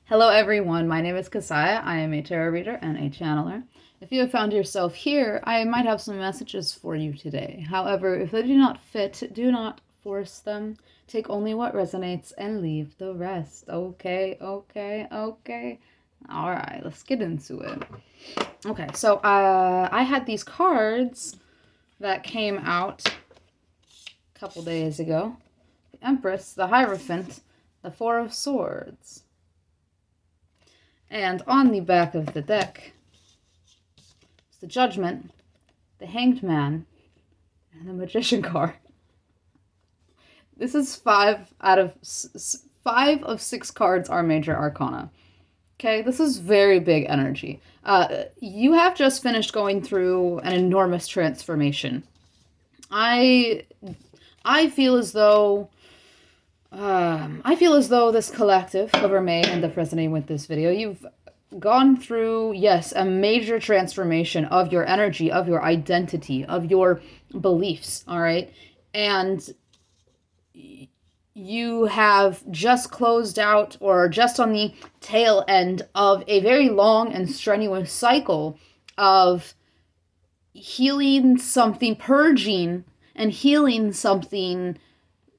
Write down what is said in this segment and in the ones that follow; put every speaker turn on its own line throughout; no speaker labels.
Hello everyone, my name is Kasaya. I am a tarot reader and a channeler. If you have found yourself here, I might have some messages for you today. However, if they do not fit, do not force them. Take only what resonates and leave the rest. Okay. Alright, let's get into it. Okay, so I had these cards that came out a couple days ago. The Empress, the Hierophant, the Four of Swords. And on the back of the deck is the Judgment, the Hanged Man, and the Magician card. This is five of 6 cards are major arcana. Okay, this is very big energy. You have just finished going through an enormous transformation. I feel as though this collective, whoever may end up resonating with this video, you've gone through, yes, a major transformation of your energy, of your identity, of your beliefs, all right? And you have just closed out or just on the tail end of a very long and strenuous cycle of healing something, purging and healing something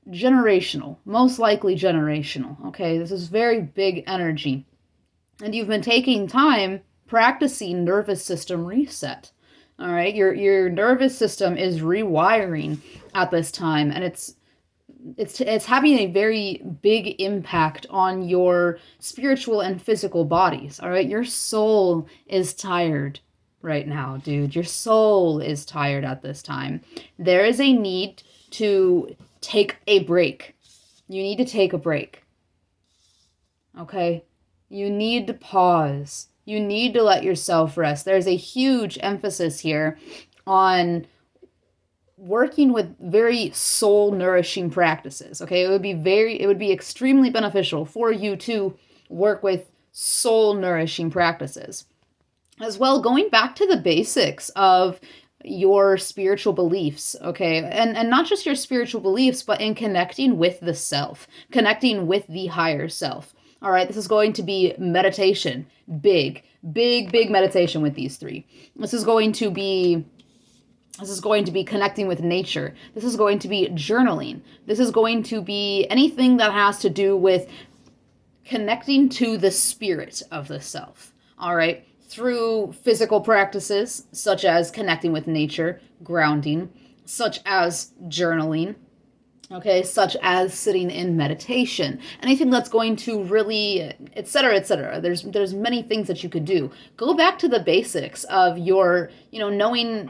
generational, most likely generational. Okay, this is very big energy. And you've been taking time practicing nervous system reset. All right, your nervous system is rewiring at this time, and it's having a very big impact on your spiritual and physical bodies. All right, your soul is tired right now, dude. Your soul is tired at this time. There is a need to take a break. You need to take a break. Okay? You need to pause. You need to let yourself rest. There's a huge emphasis here on working with very soul nourishing practices. Okay? It would be extremely beneficial for you to work with soul nourishing practices. As well, going back to the basics of your spiritual beliefs, okay? And not just your spiritual beliefs, but in connecting with the self, connecting with the higher self. All right, this is going to be meditation. Big meditation with these 3. This is going to be connecting with nature. This is going to be journaling. This is going to be anything that has to do with connecting to the spirit of the self. All right? Through physical practices, such as connecting with nature, grounding, such as journaling, okay, such as sitting in meditation, anything that's going to really, etc., etc. There's many things that you could do. Go back to the basics of your, knowing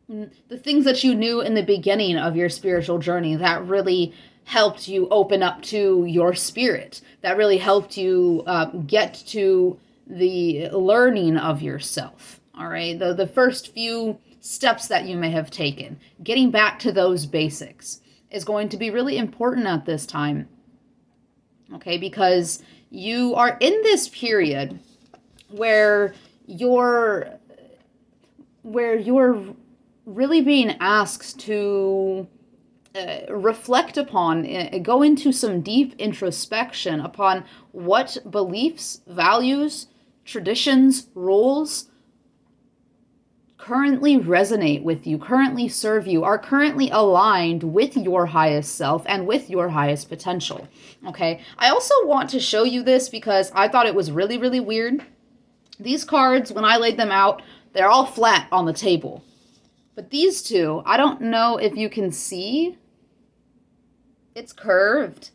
the things that you knew in the beginning of your spiritual journey that really helped you open up to your spirit, that really helped you get to the learning of yourself. All right, the first few steps that you may have taken, getting back to those basics is going to be really important at this time. Okay, because you are in this period where you're really being asked to reflect upon, go into some deep introspection upon what beliefs, values, traditions, rules currently resonate with you, currently serve you, are currently aligned with your highest self and with your highest potential. Okay, I also want to show you this because I thought it was really, really weird. These cards, when I laid them out, they're all flat on the table. But these 2, I don't know if you can see, it's curved.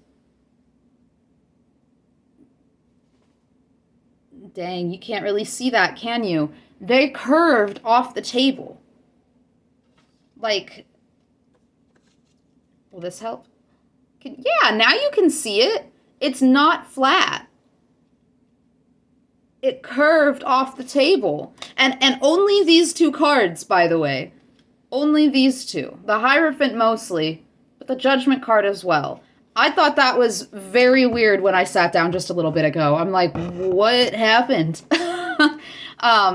Dang, you can't really see that, can you? They curved off the table. Like, will this help? Yeah, now you can see it. It's not flat. It curved off the table. And only these 2 cards, by the way. Only these 2. The Hierophant mostly, but the Judgment card as well. I thought that was very weird when I sat down just a little bit ago. I'm like, what happened?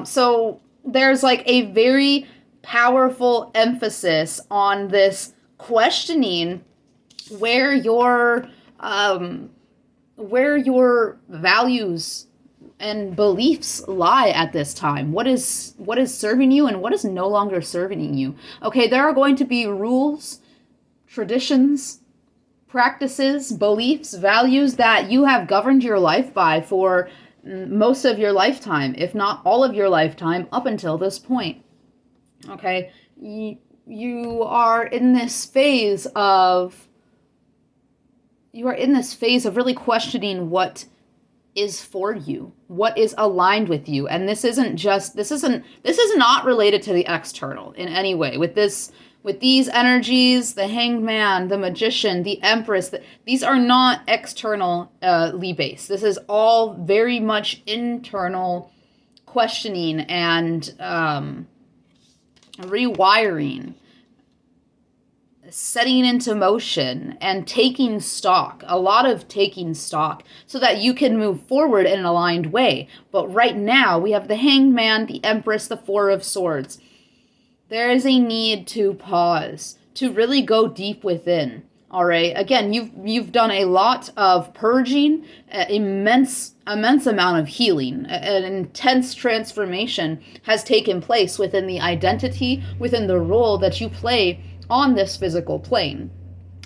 So there's like a very powerful emphasis on this questioning where your where your values and beliefs lie at this time. What is serving you and what is no longer serving you. Okay, there are going to be rules, traditions, practices, beliefs, values that you have governed your life by for most of your lifetime, if not all of your lifetime, up until this point. Okay, you are in this phase of really questioning what is for you, what is aligned with you. And this is not related to the external in any way. With these energies, the Hanged Man, the Magician, the Empress, these are not externally based. This is all very much internal questioning and rewiring, setting into motion and taking stock, a lot of taking stock, so that you can move forward in an aligned way. But right now, we have the Hanged Man, the Empress, the Four of Swords. There is a need to pause, to really go deep within. All right. Again, you've done a lot of purging, immense amount of healing, an intense transformation has taken place within the identity, within the role that you play on this physical plane.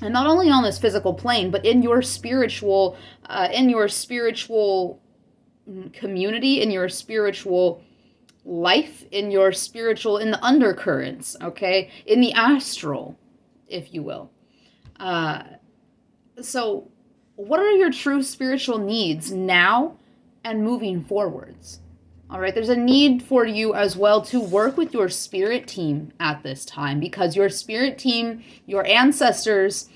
And not only on this physical plane, but in your spiritual community, in your spiritual life, in the undercurrents, okay? In the astral, if you will. So what are your true spiritual needs now and moving forwards? All right, there's a need for you as well to work with your spirit team at this time, because your spirit team, your ancestors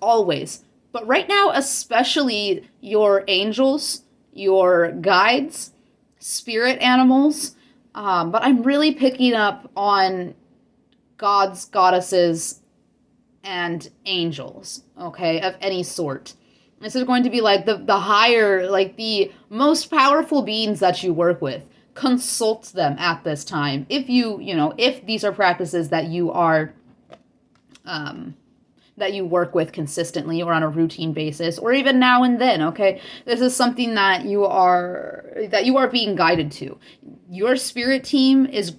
always, but right now especially your angels, your guides, spirit animals, but I'm really picking up on gods, goddesses, and angels, okay, of any sort. This is going to be like the higher, like the most powerful beings that you work with. Consult them at this time. If if these are practices that you are, that you work with consistently or on a routine basis, or even now and then, okay? This is something that you are being guided to. Your spirit team is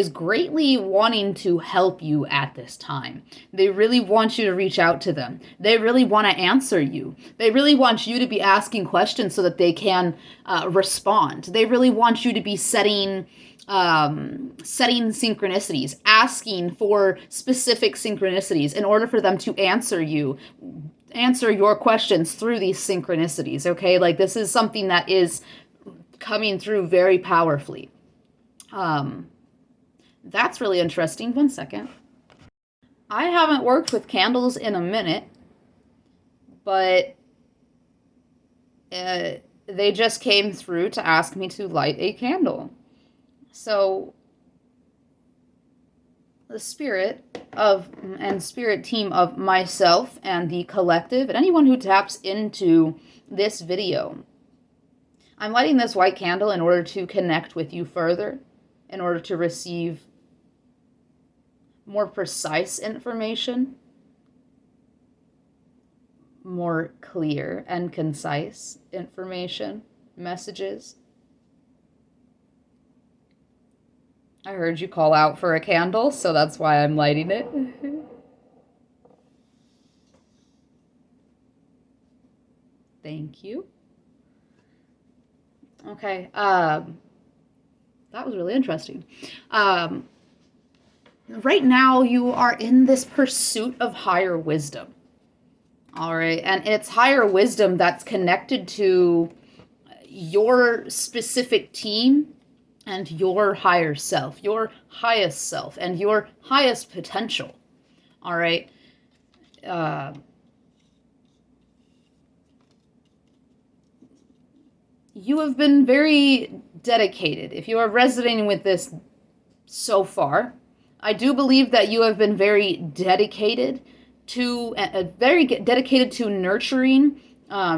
greatly wanting to help you at this time. They really want you to reach out to them. They really want to answer you. They really want you to be asking questions so that they can respond. They really want you to be setting synchronicities, asking for specific synchronicities in order for them to answer your questions through these synchronicities, okay? Like, this is something that is coming through very powerfully. That's really interesting. One second. I haven't worked with candles in a minute, but they just came through to ask me to light a candle. So the spirit team of myself and the collective and anyone who taps into this video, I'm lighting this white candle in order to connect with you further, in order to receive more precise information, more clear and concise information, messages. I heard you call out for a candle, so that's why I'm lighting it. Thank you. Okay, that was really interesting. Right now, you are in this pursuit of higher wisdom. All right, and it's higher wisdom that's connected to your specific team and your higher self, your highest self, and your highest potential. All right. You have been very dedicated. If you are resonating with this so far, I do believe that you have been very dedicated to nurturing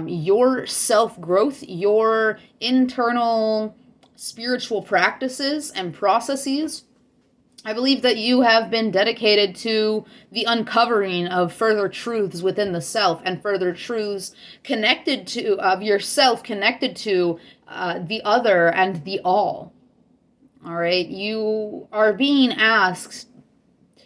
your self-growth, your internal spiritual practices and processes, I believe that you have been dedicated to the uncovering of further truths within the self and further truths connected to of yourself, connected to the other and the all. All right, you are being asked.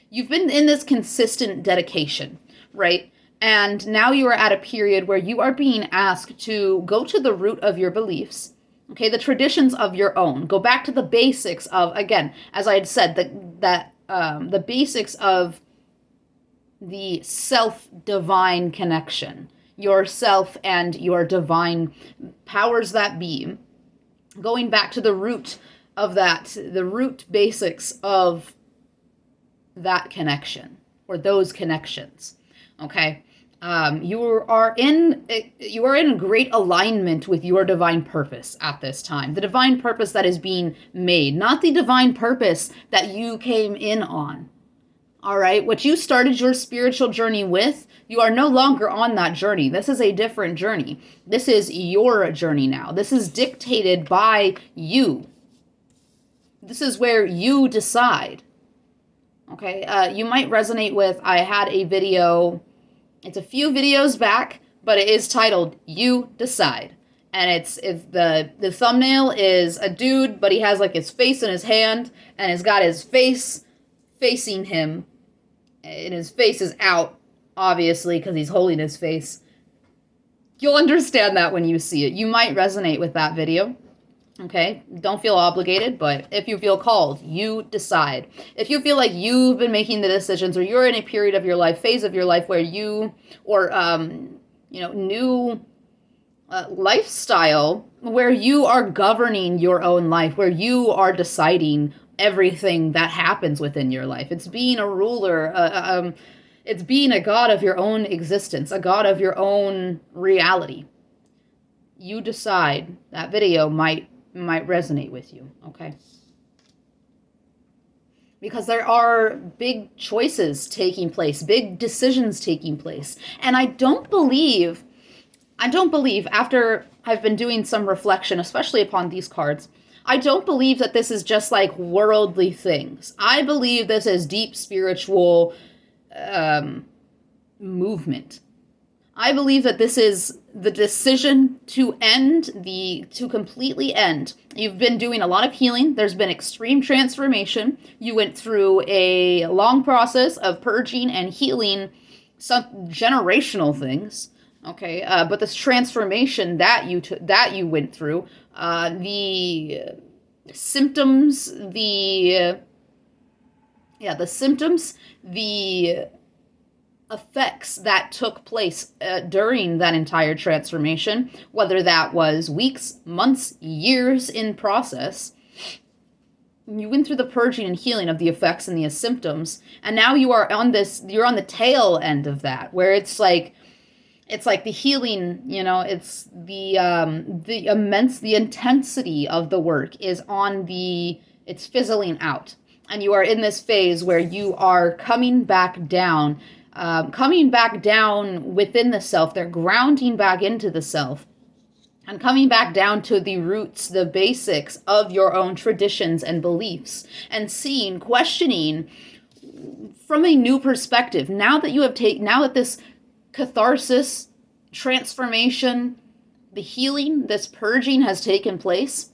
You've been in this consistent dedication, right? And now you are at a period where you are being asked to go to the root of your beliefs, okay, the traditions of your own. Go back to the basics of, again, as I had said, the basics of the self-divine connection, yourself and your divine powers that be. Going back to the root of that, the root basics of that connection or those connections. Okay. You are in great alignment with your divine purpose at this time. The divine purpose that is being made, not the divine purpose that you came in on. All right, what you started your spiritual journey with, you are no longer on that journey. This is a different journey. This is your journey now. This is dictated by you. This is where you decide. Okay, you might resonate with, I had a video, it's a few videos back, but it is titled, You Decide. And it's the thumbnail is a dude, but he has like his face in his hand, and he's got his face facing him, and his face is out, obviously, because he's holding his face. You'll understand that when you see it. You might resonate with that video. Okay, don't feel obligated, but if you feel called, you decide. If you feel like you've been making the decisions, or you're in a period of your life, phase of your life where you, or new lifestyle where you are governing your own life, where you are deciding everything that happens within your life. It's being a ruler. It's being a god of your own existence, a god of your own reality. You decide. That video might resonate with you, okay? Because there are big choices taking place, big decisions taking place. And I don't believe, after I've been doing some reflection, especially upon these cards, I don't believe that this is just like worldly things. I believe this is deep spiritual movement. I believe that this is the decision to completely end. You've been doing a lot of healing. There's been extreme transformation. You went through a long process of purging and healing some generational things. Okay, but this transformation that you went through, the symptoms, the effects that took place during that entire transformation, whether that was weeks, months, years in process, you went through the purging and healing of the effects and the symptoms, and now you're on the tail end of that, where it's like the healing, it's the intensity of the work is it's fizzling out. And you are in this phase where you are coming back down within the self. They're grounding back into the self and coming back down to the roots, the basics of your own traditions and beliefs, and questioning from a new perspective. Now that this catharsis, transformation, the healing, this purging has taken place,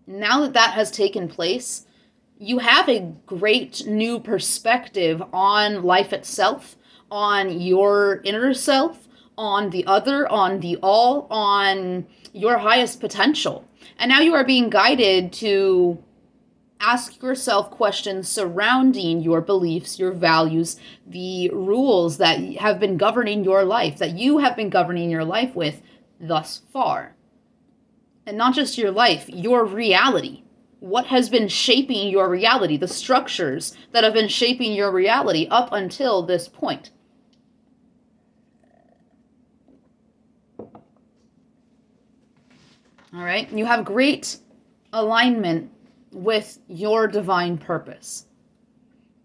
now that has taken place, you have a great new perspective on life itself, on your inner self, on the other, on the all, on your highest potential. And now you are being guided to ask yourself questions surrounding your beliefs, your values, the rules that have been governing your life, that you have been governing your life with thus far. And not just your life, your reality. What has been shaping your reality, the structures that have been shaping your reality up until this point. All right, you have great alignment with your divine purpose.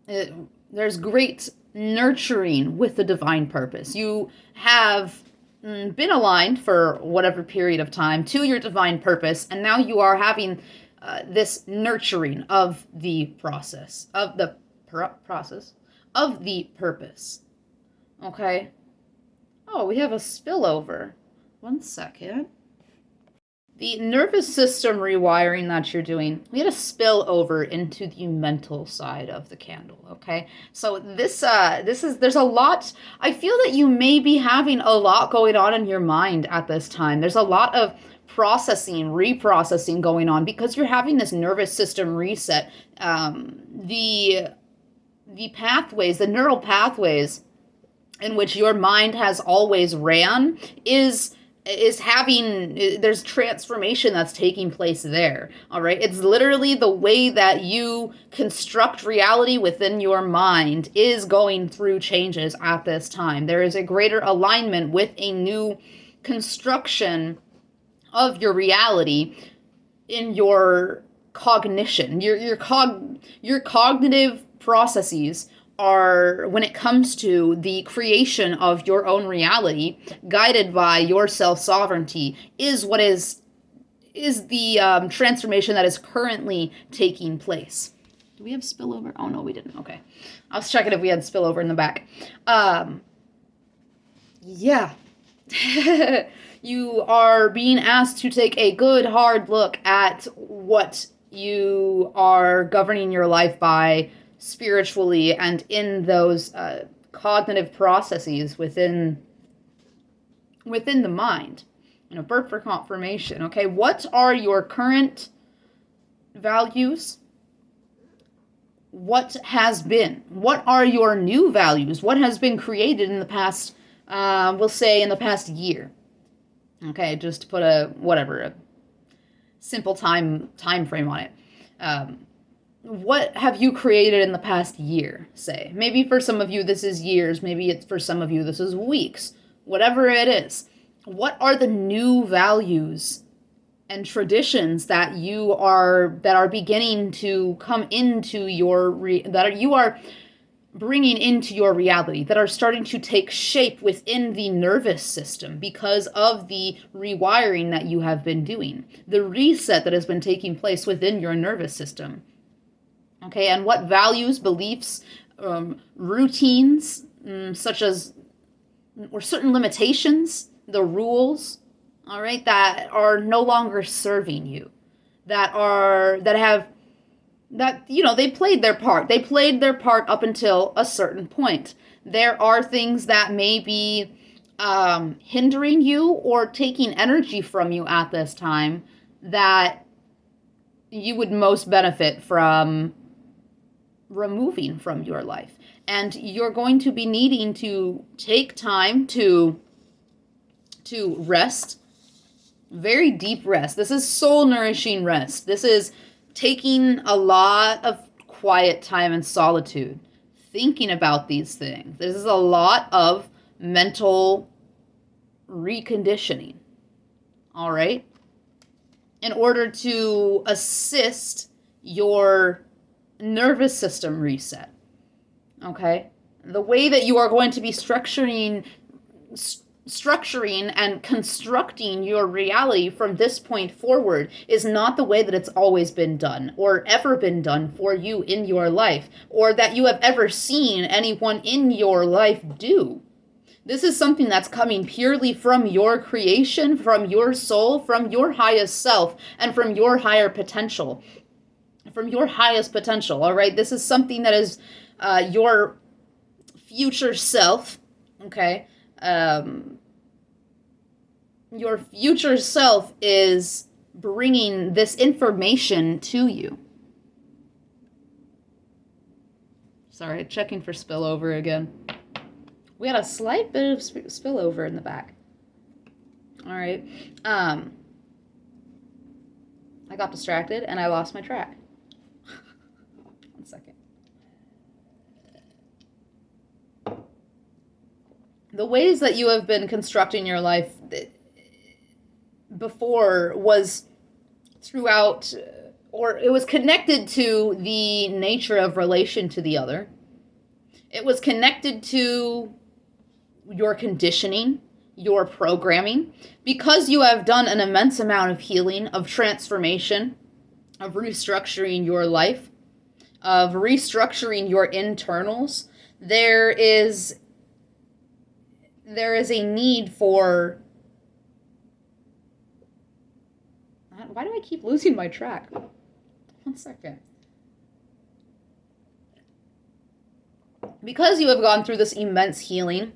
There's great nurturing with the divine purpose. You have been aligned for whatever period of time to your divine purpose, and now you are having this nurturing of the process, of the process, of the purpose. Okay? Oh, we have a spillover. 1 second. The nervous system rewiring that you're doing, we had a spill over into the mental side of the candle, okay? So this is, there's a lot, I feel that you may be having a lot going on in your mind at this time. There's a lot of processing, reprocessing going on because you're having this nervous system reset. The pathways, the neural pathways in which your mind has always ran is having, there's transformation that's taking place there. All right, it's literally the way that you construct reality within your mind is going through changes at this time. There is a greater alignment with a new construction of your reality in your cognition. Your cognitive processes are, when it comes to the creation of your own reality, guided by your self-sovereignty, is what is the transformation that is currently taking place. Do we have spillover? Oh, no, we didn't. Okay. I was checking if we had spillover in the back. Yeah. You are being asked to take a good, hard look at what you are governing your life by spiritually and in those cognitive processes within the mind. Birth for confirmation. Okay, what are your current values? What has been? What are your new values? What has been created in the past, we'll say in the past year? Okay, just to put a simple time frame on it. What have you created in the past year, say? Maybe for some of you this is years, maybe it's for some of you this is weeks, whatever it is. What are the new values and traditions that are beginning to come into that you are bringing into your reality, that are starting to take shape within the nervous system because of the rewiring that you have been doing, the reset that has been taking place within your nervous system? Okay, and what values, beliefs, routines, such as, or certain limitations, the rules, all right, that are no longer serving you, that they played their part. They played their part up until a certain point. There are things that may be hindering you or taking energy from you at this time that you would most benefit from removing from your life. And you're going to be needing to take time to rest, very deep rest. This is soul nourishing rest. This is taking a lot of quiet time and solitude, thinking about these things. This is a lot of mental reconditioning, all right? In order to assist your nervous system reset, okay? The way that you are going to be structuring and constructing your reality from this point forward is not the way that it's always been done or ever been done for you in your life, or that you have ever seen anyone in your life do. This is something that's coming purely from your creation, from your soul, from your highest self, and from your higher potential. From your highest potential, all right? This is something that is your future self, okay? Your future self is bringing this information to you. Sorry, checking for spillover again. We had a slight bit of spillover in the back. All right. I got distracted and I lost my track. 1 second. The ways that you have been constructing your life before was throughout, or it was connected to the nature of relation to the other. It was connected to your conditioning, your programming. Because you have done an immense amount of healing, of transformation, of restructuring your life, of restructuring your internals. There is a need for... Why do I keep losing my track? 1 second. Because you have gone through this immense healing,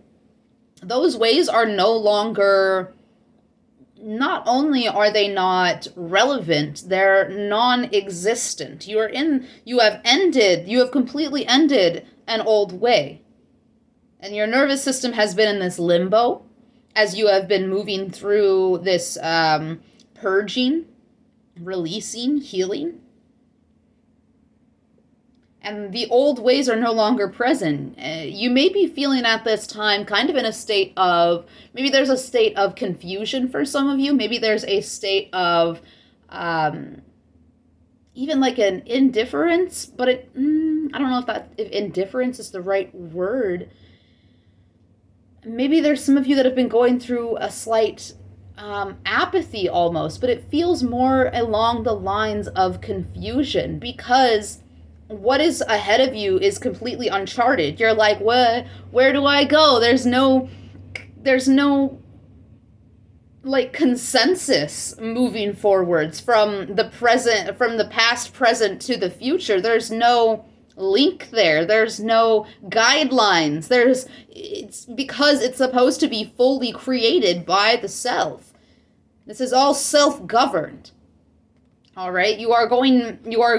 those ways are no longer... Not only are they not relevant, they're non-existent. You have completely ended an old way. And your nervous system has been in this limbo as you have been moving through this purging, releasing, healing. And the old ways are no longer present. You may be feeling at this time kind of in a state of, maybe there's a state of confusion for some of you. Maybe there's a state of even like an indifference, but I don't know if indifference is the right word. Maybe there's some of you that have been going through a slight apathy almost, but it feels more along the lines of confusion, because what is ahead of you is completely uncharted. You're like, where do I go? There's no like consensus moving forwards from the past, present to the future. There's no link there. There's no guidelines. It's because it's supposed to be fully created by the self. This is all self-governed. All right, you are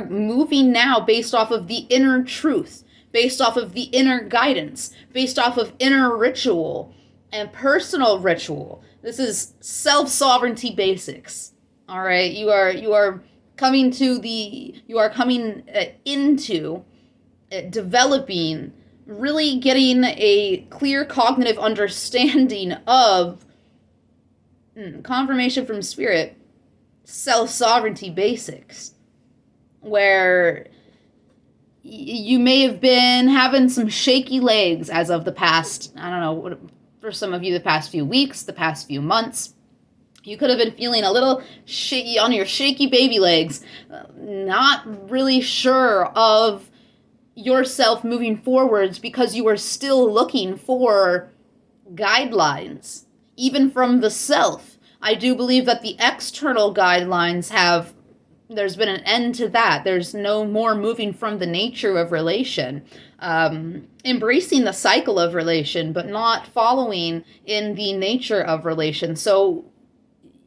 moving now based off of the inner truth, based off of the inner guidance, based off of inner ritual and personal ritual. This is self-sovereignty basics. All right, you are coming into developing, really getting a clear cognitive understanding of confirmation from spirit. Self-sovereignty basics, where you may have been having some shaky legs as of the past, I don't know, for some of you, the past few weeks, the past few months. You could have been feeling a little shaky on your shaky baby legs, not really sure of yourself moving forwards because you were still looking for guidelines, even from the self. I do believe that the external guidelines there's been an end to that. There's no more moving from the nature of relation. Embracing the cycle of relation, but not following in the nature of relation. So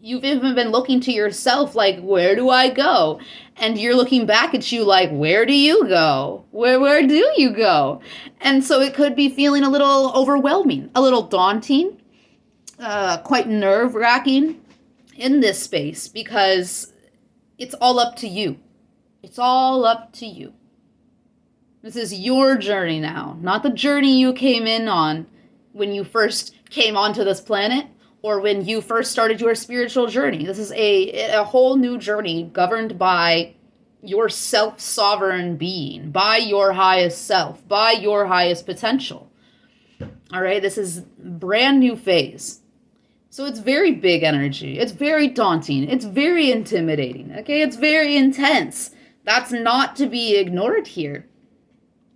you've even been looking to yourself like, where do I go? And you're looking back at you like, where do you go? Where do you go? And so it could be feeling a little overwhelming, a little daunting. Quite nerve-wracking in this space, because it's all up to you. It's all up to you. This is your journey now, not the journey you came in on when you first came onto this planet or when you first started your spiritual journey. This is a whole new journey governed by your self-sovereign being, by your highest self, by your highest potential. All right, this is brand new phase. So it's very big energy. It's very daunting. It's very intimidating. Okay, it's very intense. That's not to be ignored here.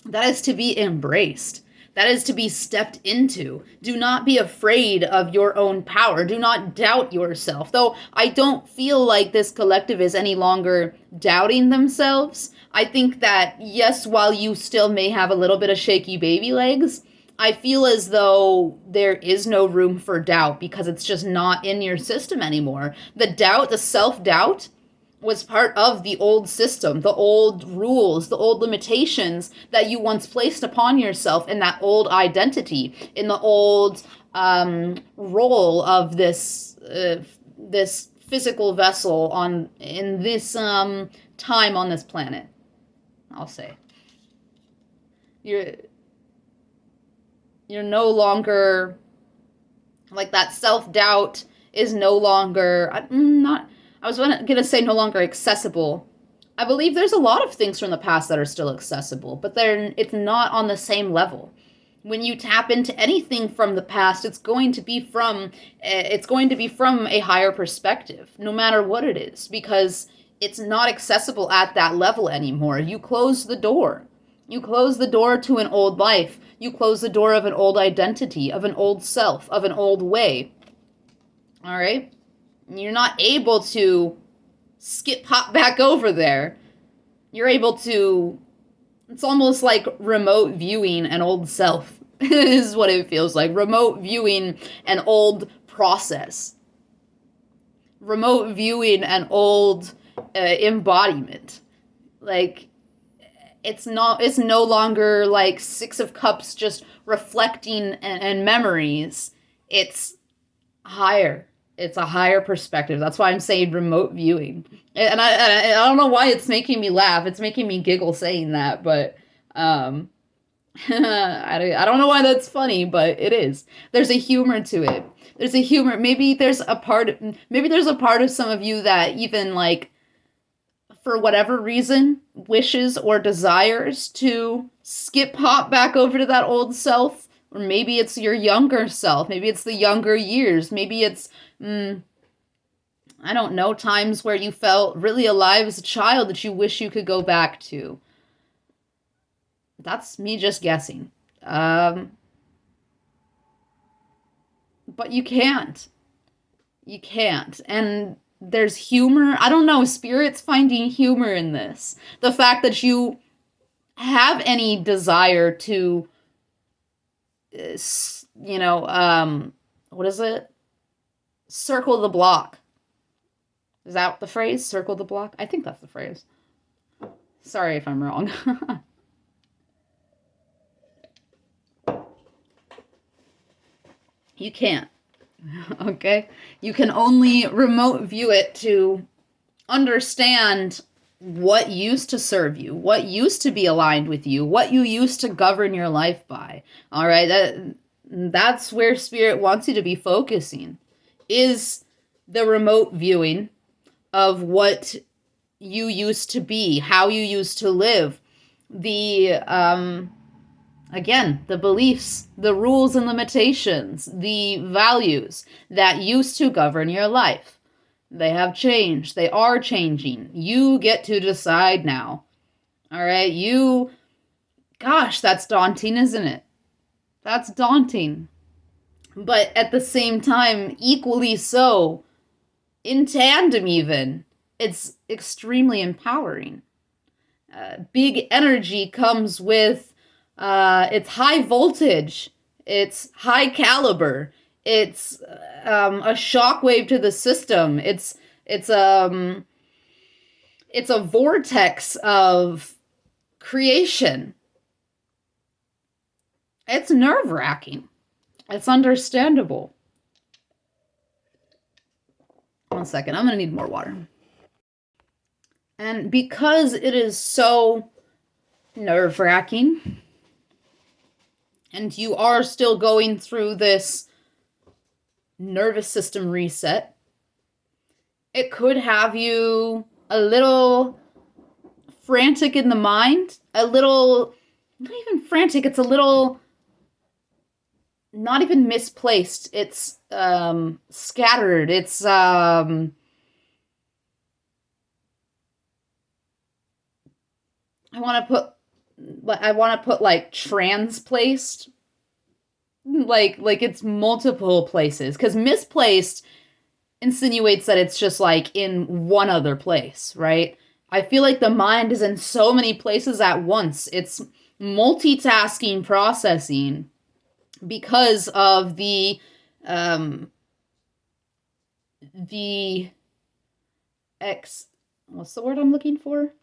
That is to be embraced. That is to be stepped into. Do not be afraid of your own power. Do not doubt yourself. Though I don't feel like this collective is any longer doubting themselves. I think that, yes, while you still may have a little bit of shaky baby legs, I feel as though there is no room for doubt because it's just not in your system anymore. The doubt, the self-doubt, was part of the old system, the old rules, the old limitations that you once placed upon yourself in that old identity, in the old role of this physical vessel in this time on this planet, I'll say. You're no longer, like, that self-doubt is no longer, I was going to say no longer accessible. I believe there's a lot of things from the past that are still accessible, but it's not on the same level. When you tap into anything from the past, it's going to be from a higher perspective, no matter what it is, because it's not accessible at that level anymore. You close the door. You close the door to an old life. You close the door of an old identity, of an old self, of an old way. All right? You're not able to hop back over there. You're able to, it's almost like remote viewing an old self is what it feels like. Remote viewing an old process. Remote viewing an old embodiment. Like, it's no longer like Six of Cups just reflecting and memories. It's higher. It's a higher perspective. That's why I'm saying remote viewing. And I don't know why it's making me laugh. It's making me giggle saying that, but I don't know why that's funny, but it is. There's a humor to it. There's a humor. Maybe there's a part of some of you that even like, for whatever reason, wishes or desires to hop back over to that old self. Or maybe it's your younger self. Maybe it's the younger years. Maybe it's, I don't know, times where you felt really alive as a child that you wish you could go back to. That's me just guessing. But you can't. You can't. And there's humor. I don't know, Spirit's finding humor in this. The fact that you have any desire to, what is it? Circle the block. Is that the phrase? Circle the block? I think that's the phrase. Sorry if I'm wrong. You can't. Okay? You can only remote view it to understand what used to serve you, what used to be aligned with you, what you used to govern your life by. All right? That's where Spirit wants you to be focusing, is the remote viewing of what you used to be, how you used to live, the again, the beliefs, the rules and limitations, the values that used to govern your life. They have changed. They are changing. You get to decide now. All right? Gosh, that's daunting, isn't it? That's daunting. But at the same time, equally so, in tandem even, it's extremely empowering. Big energy comes with, it's high voltage, it's high caliber, it's a shockwave to the system, it's a vortex of creation. It's nerve-wracking. It's understandable. 1 second, I'm gonna need more water. And because it is so nerve-wracking, and you are still going through this nervous system reset, it could have you a little frantic in the mind, a little, not even frantic, it's a little, not even misplaced, it's scattered, it's I want to put like transplaced, like it's multiple places, because misplaced insinuates that it's just like in one other place, right? I feel like the mind is in so many places at once. It's multitasking, processing, because of the what's the word I'm looking for?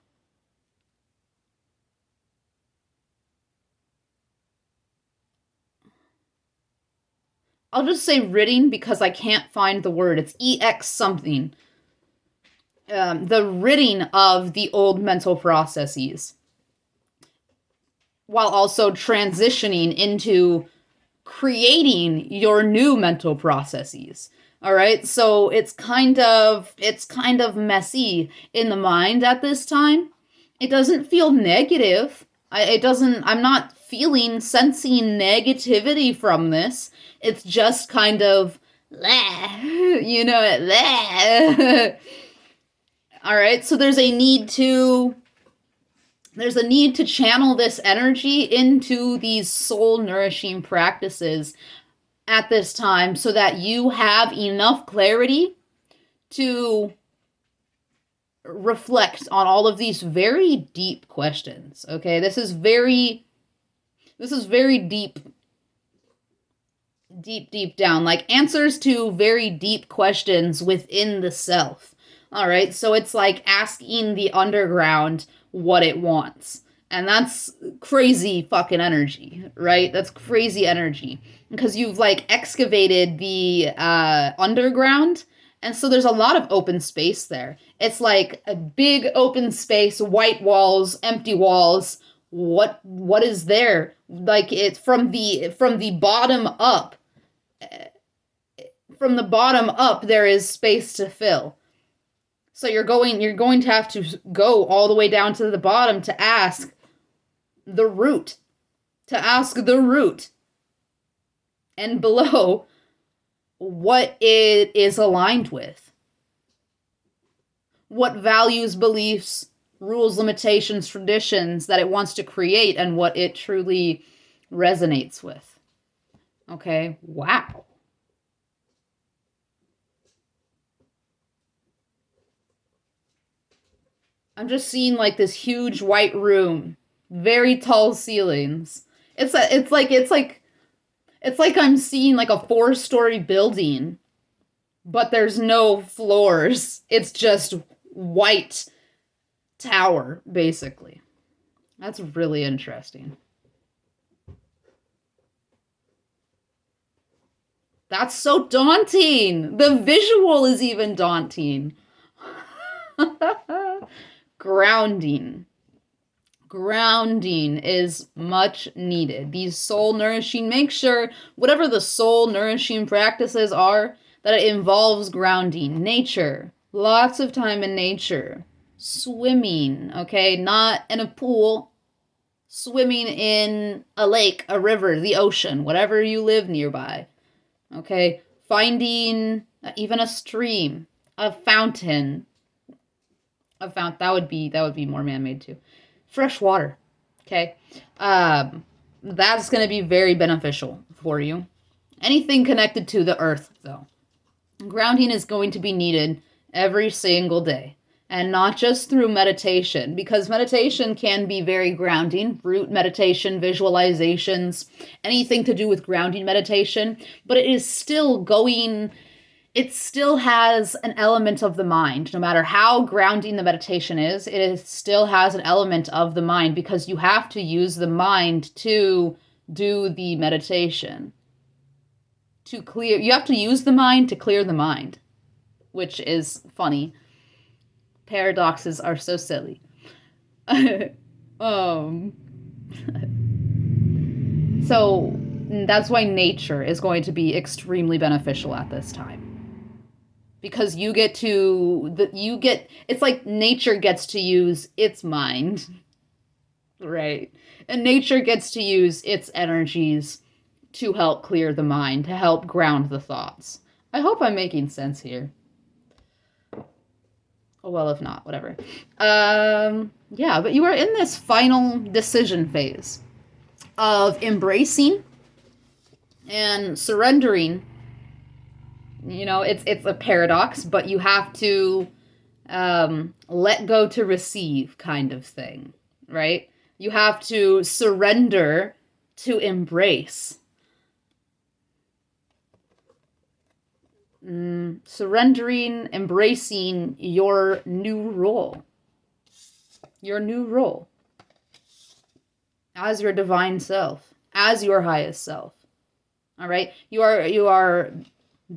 I'll just say ridding because I can't find the word. It's EX something. The ridding of the old mental processes, while also transitioning into creating your new mental processes. All right, so it's kind of messy in the mind at this time. It doesn't feel negative. I'm not sensing negativity from this. It's just kind of, All right, so there's a need to channel this energy into these soul nourishing practices at this time so that you have enough clarity to reflect on all of these very deep questions. Okay, this is very deep, deep down, like answers to very deep questions within the self. All right, so it's like asking the underground what it wants. And that's crazy fucking energy, right? That's crazy energy. Because you've like excavated the underground, and so there's a lot of open space there. It's like a big open space, white walls, empty walls. What is there? Like it's from the bottom up. From the bottom up, there is space to fill. So you're going to have to go all the way down to the bottom to ask the root. And below what it is aligned with. What values, beliefs, rules, limitations, traditions that it wants to create and what it truly resonates with. Okay, wow. I'm just seeing like this huge white room, very tall ceilings. It's like I'm seeing like a 4-story building, but there's no floors. It's just white tower, basically. That's really interesting. That's so daunting. The visual is even daunting. Grounding. Grounding is much needed. These soul nourishing, make sure whatever the soul nourishing practices are, that it involves grounding. Nature. Lots of time in nature. Swimming, okay? Not in a pool. Swimming in a lake, a river, the ocean, whatever you live nearby. Okay? Finding even a stream, a fountain. That would be more man-made too. Fresh water. Okay? That's going to be very beneficial for you. Anything connected to the earth, though. Grounding is going to be needed every single day. And not just through meditation, because meditation can be very grounding. Root meditation, visualizations, anything to do with grounding meditation. But it still has an element of the mind. No matter how grounding the meditation is, still has an element of the mind, because you have to use the mind to do the meditation. You have to use the mind to clear the mind, which is funny. Paradoxes are so silly. So that's why nature is going to be extremely beneficial at this time. Because it's like nature gets to use its mind. Right? And nature gets to use its energies to help clear the mind, to help ground the thoughts. I hope I'm making sense here. Oh, well, if not, whatever. Yeah, but you are in this final decision phase of embracing and surrendering. You know, it's a paradox, but you have to let go to receive, kind of thing, right? You have to surrender to embrace. Surrendering, embracing your new role. Your new role. As your divine self. As your highest self. All right? You are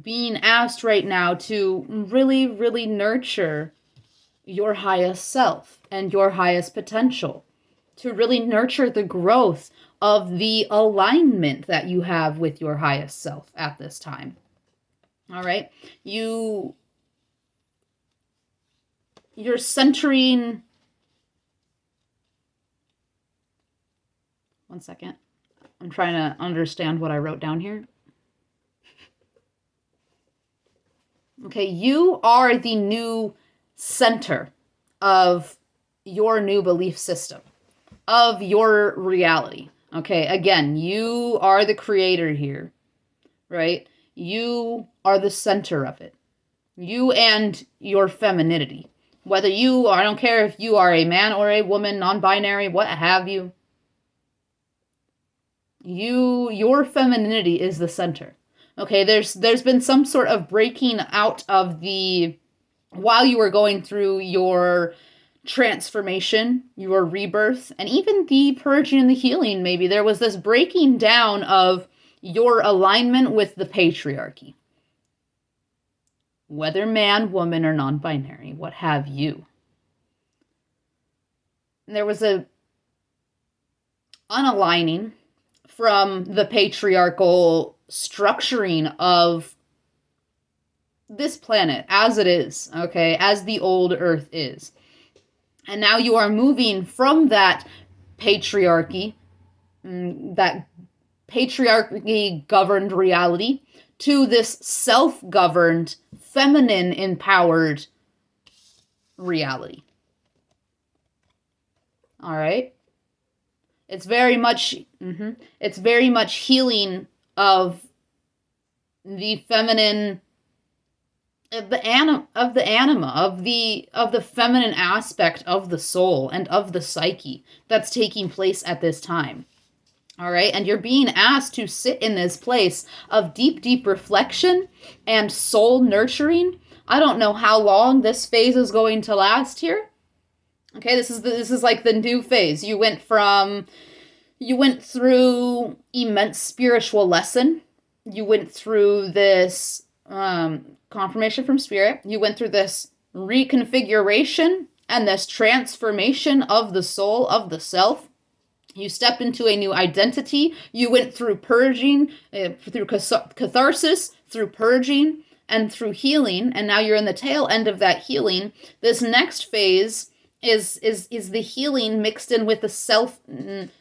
being asked right now to really, really nurture your highest self and your highest potential. To really nurture the growth of the alignment that you have with your highest self at this time. All right, you're centering. One second. I'm trying to understand what I wrote down here. Okay, you are the new center of your new belief system, of your reality. Okay, again, you are the creator here, right? You are the center of it. You and your femininity. Whether I don't care if you are a man or a woman, non-binary, what have you. Your femininity is the center. Okay, there's been some sort of breaking out of while you were going through your transformation, your rebirth, and even the purging and the healing, maybe there was this breaking down of your alignment with the patriarchy. Whether man, woman, or non-binary, what have you. There was a unaligning from the patriarchal structuring of this planet as it is, okay, as the old Earth is. And now you are moving from that patriarchy, that patriarchy governed reality, to this self-governed, feminine empowered reality. All right? It's very much healing of the feminine, of the anima, of the feminine aspect of the soul and of the psyche that's taking place at this time. All right, and you're being asked to sit in this place of deep, deep reflection and soul nurturing. I don't know how long this phase is going to last here. Okay, this is like the new phase. You went through immense spiritual lesson. You went through this confirmation from spirit. You went through this reconfiguration and this transformation of the soul, of the self. You stepped into a new identity. You went through purging, through catharsis, through purging, and through healing. And now you're in the tail end of that healing. This next phase is the healing mixed in with the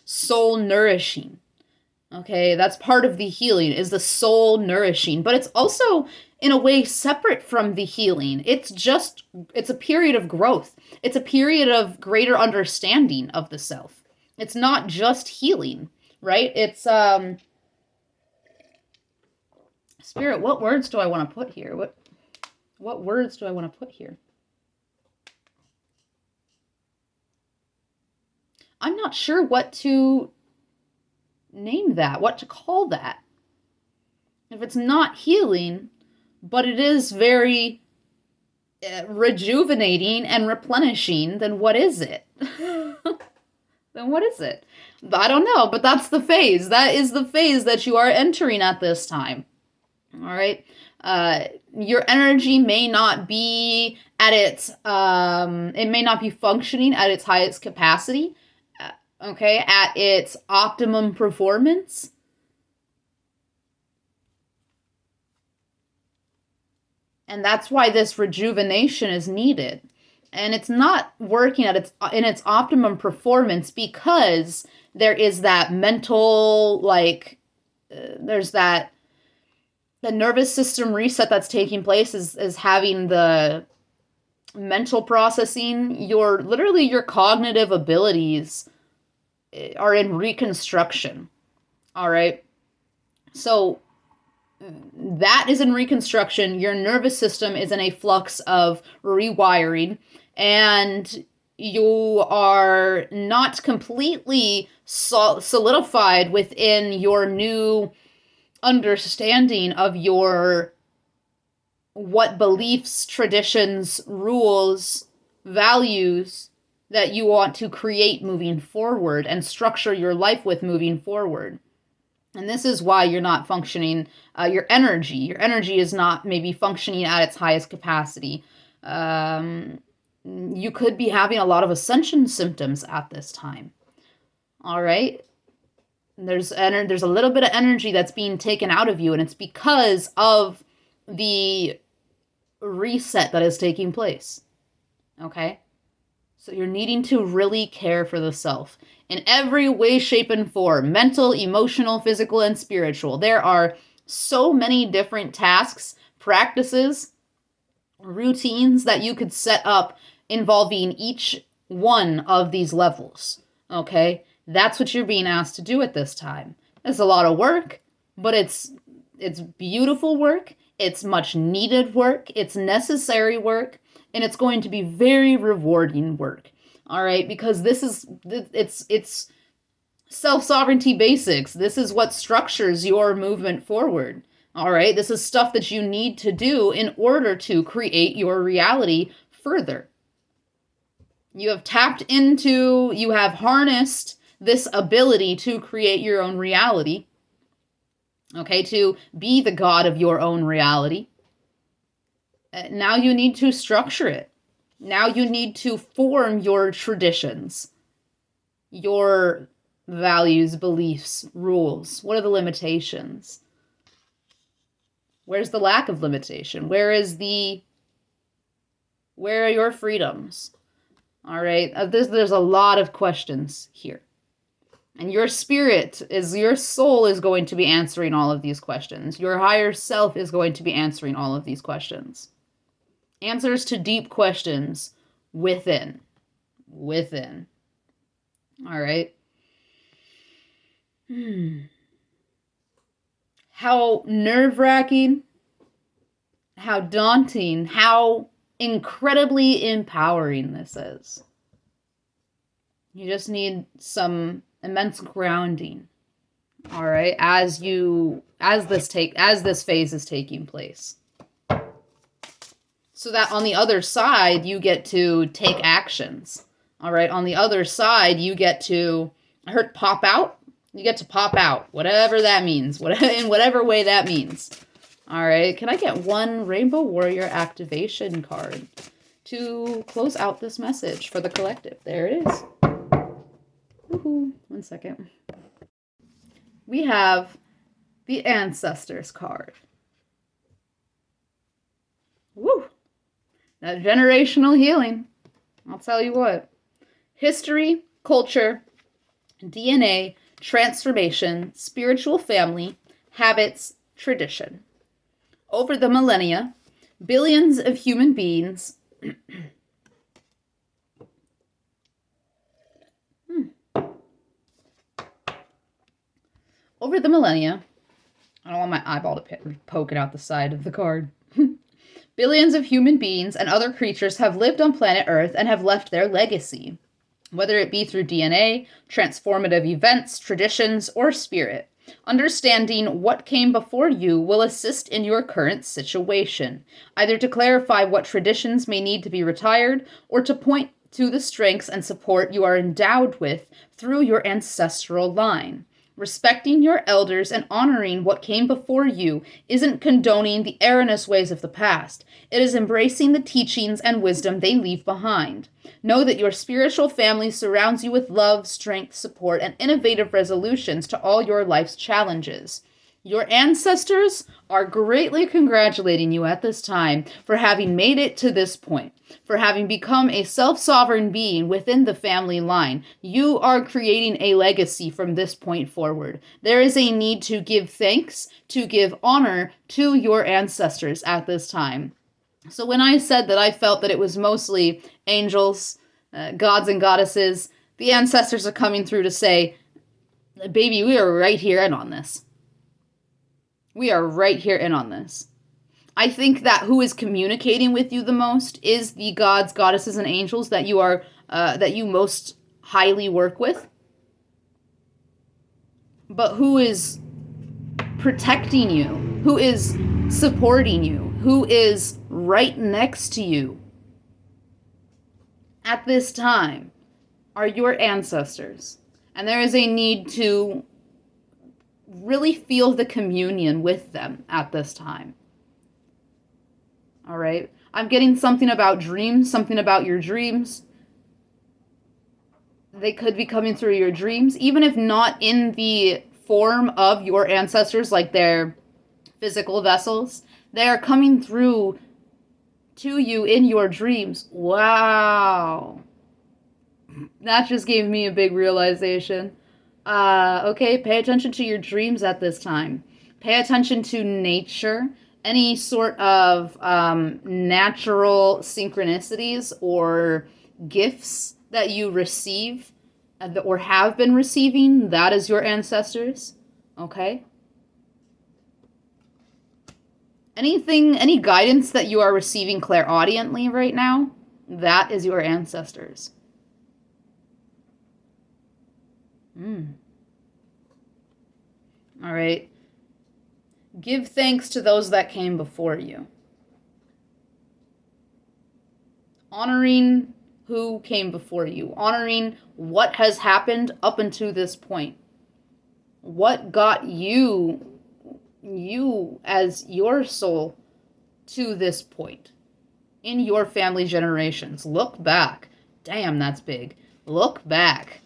soul nourishing. Okay, that's part of the healing, is the soul nourishing. But it's also, in a way, separate from the healing. It's a period of growth. It's a period of greater understanding of the self. It's not just healing, right? It's, Spirit, what words do I want to put here? What words do I want to put here? I'm not sure what to name that, what to call that. If it's not healing, but it is very rejuvenating and replenishing, then what is it? Then what is it? I don't know, but that's the phase. That is the phase that you are entering at this time. All right? Your energy may not be at its, it may not be functioning at its highest capacity, okay, at its optimum performance. And that's why this rejuvenation is needed. And it's not working in its optimum performance because there is that mental, there's that the nervous system reset that's taking place is having the mental processing, your cognitive abilities are in reconstruction. All right. So that is in reconstruction. Your nervous system is in a flux of rewiring, and you are not completely solidified within your new understanding of what beliefs, traditions, rules, values that you want to create moving forward and structure your life with moving forward. And this is why you're not functioning, your energy is not maybe functioning at its highest capacity. You could be having a lot of ascension symptoms at this time. All right? There's a little bit of energy that's being taken out of you, and it's because of the reset that is taking place. Okay? So you're needing to really care for the self in every way, shape, and form. Mental, emotional, physical, and spiritual. There are so many different tasks, practices, routines that you could set up involving each one of these levels. Okay? That's what you're being asked to do at this time. It's a lot of work, but it's beautiful work. It's much needed work. It's necessary work, and it's going to be very rewarding work. All right? Because it's self-sovereignty basics. This is what structures your movement forward. All right? This is stuff that you need to do in order to create your reality further. You have you have harnessed this ability to create your own reality. Okay, to be the god of your own reality. Now you need to structure it. Now you need to form your traditions, your values, beliefs, rules. What are the limitations? Where's the lack of limitation? Where are your freedoms? All right, there's a lot of questions here. And your soul is going to be answering all of these questions. Your higher self is going to be answering all of these questions. Answers to deep questions within. All right. How nerve-wracking, how daunting, how incredibly empowering this is. You just need some immense grounding, all right, as this phase is taking place, so that on the other side you get to take actions. All right, on the other side you get to pop out. You get to pop out, whatever that means, in whatever way that means. All right, can I get one Rainbow Warrior activation card to close out this message for the collective? There it is. Woohoo. 1 second. We have the Ancestors card. Woo! That generational healing. I'll tell you what. History, culture, DNA, transformation, spiritual family, habits, tradition. Over the millennia, billions of human beings Over the millennia, I don't want my eyeball to poke it out the side of the card. Billions of human beings and other creatures have lived on planet Earth and have left their legacy, whether it be through DNA, transformative events, traditions, or spirit. Understanding what came before you will assist in your current situation, either to clarify what traditions may need to be retired or to point to the strengths and support you are endowed with through your ancestral line. Respecting your elders and honoring what came before you isn't condoning the erroneous ways of the past. It is embracing the teachings and wisdom they leave behind. Know that your spiritual family surrounds you with love, strength, support, and innovative resolutions to all your life's challenges. Your ancestors are greatly congratulating you at this time for having made it to this point, for having become a self-sovereign being within the family line. You are creating a legacy from this point forward. There is a need to give thanks, to give honor to your ancestors at this time. So when I said that I felt that it was mostly angels, gods and goddesses, the ancestors are coming through to say, baby, we are right here in on this. We are right here in on this. I think that who is communicating with you the most is the gods, goddesses, and angels that you most highly work with. But who is protecting you? Who is supporting you? Who is right next to you at this time are your ancestors. And there is a need to really feel the communion with them at this time. All right? I'm getting something about dreams, something about your dreams. They could be coming through your dreams, even if not in the form of your ancestors, like their physical vessels. They are coming through to you in your dreams. Wow. That just gave me a big realization. Okay, pay attention to your dreams at this time. Pay attention to nature. any sort of natural synchronicities or gifts that you receive or have been receiving, that is your ancestors. Okay? Any guidance that you are receiving clairaudiently right now, that is your ancestors. All right. Give thanks to those that came before you. Honoring who came before you. Honoring what has happened up until this point. What got you as your soul to this point in your family generations. Look back. Damn, that's big. Look back.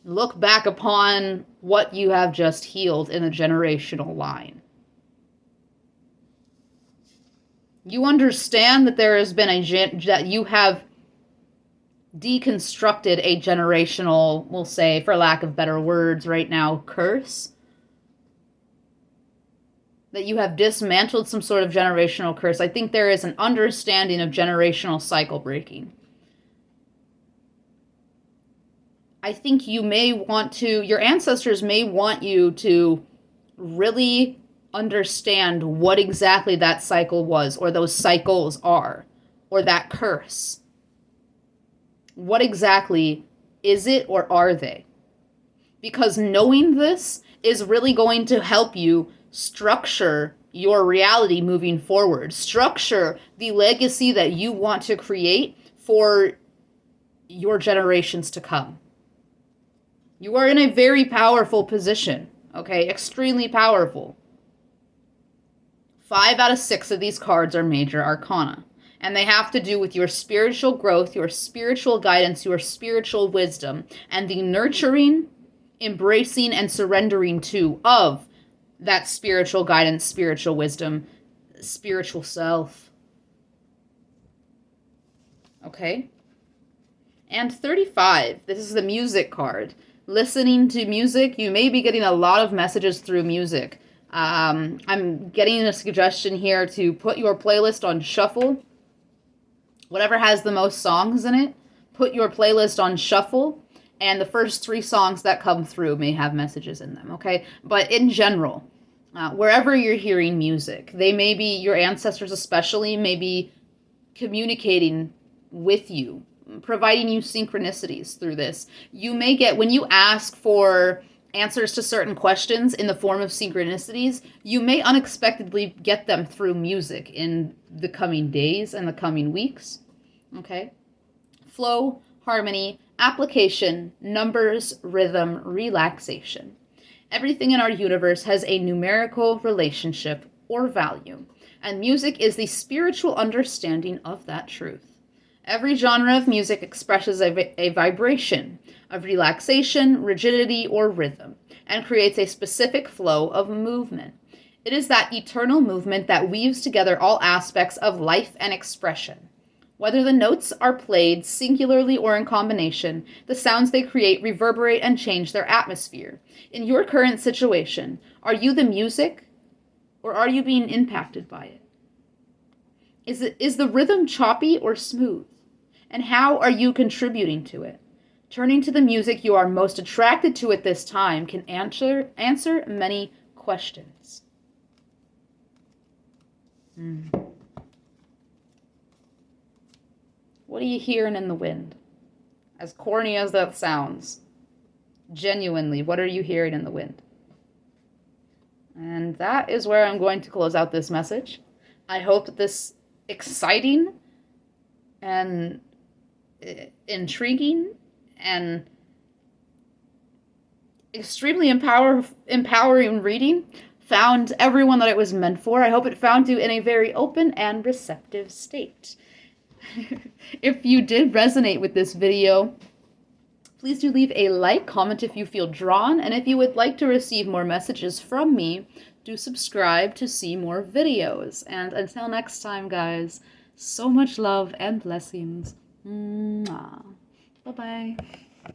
Look back upon what you have just healed in a generational line. You understand that there has been that you have deconstructed a generational, we'll say, for lack of better words right now, curse. That you have dismantled some sort of generational curse. I think there is an understanding of generational cycle breaking. I think you may want to, your ancestors may want you to really understand what exactly that cycle was, or those cycles are, or that curse. What exactly is it, or are they? Because knowing this is really going to help you structure your reality moving forward. Structure the legacy that you want to create for your generations to come. You are in a very powerful position, okay? Extremely powerful. 5 out of 6 of these cards are major arcana, and they have to do with your spiritual growth, your spiritual guidance, your spiritual wisdom, and the nurturing, embracing, and surrendering to of that spiritual guidance, spiritual wisdom, spiritual self. Okay? And 35, this is the music card. Listening to music, you may be getting a lot of messages through music. I'm getting a suggestion here to put your playlist on shuffle. Whatever has the most songs in it, put your playlist on shuffle, and the first 3 songs that come through may have messages in them, okay? But in general, wherever you're hearing music, they may be, your ancestors especially, may be communicating with you, providing you synchronicities through this. You may get, when you ask for answers to certain questions in the form of synchronicities, you may unexpectedly get them through music in the coming days and the coming weeks. Okay? Flow, harmony, application, numbers, rhythm, relaxation. Everything in our universe has a numerical relationship or value, and music is the spiritual understanding of that truth. Every genre of music expresses a vibration of relaxation, rigidity, or rhythm, and creates a specific flow of movement. It is that eternal movement that weaves together all aspects of life and expression. Whether the notes are played singularly or in combination, the sounds they create reverberate and change their atmosphere. In your current situation, are you the music, or are you being impacted by it? Is the rhythm choppy or smooth? And how are you contributing to it? Turning to the music you are most attracted to at this time can answer many questions. What are you hearing in the wind? As corny as that sounds, genuinely, what are you hearing in the wind? And that is where I'm going to close out this message. I hope that this exciting and intriguing and extremely empowering reading found everyone that it was meant for. I hope it found you in a very open and receptive state. If you did resonate with this video, please do leave a like, comment if you feel drawn, and if you would like to receive more messages from me, do subscribe to see more videos. And until next time, guys, so much love and blessings. Mwah. Bye-bye.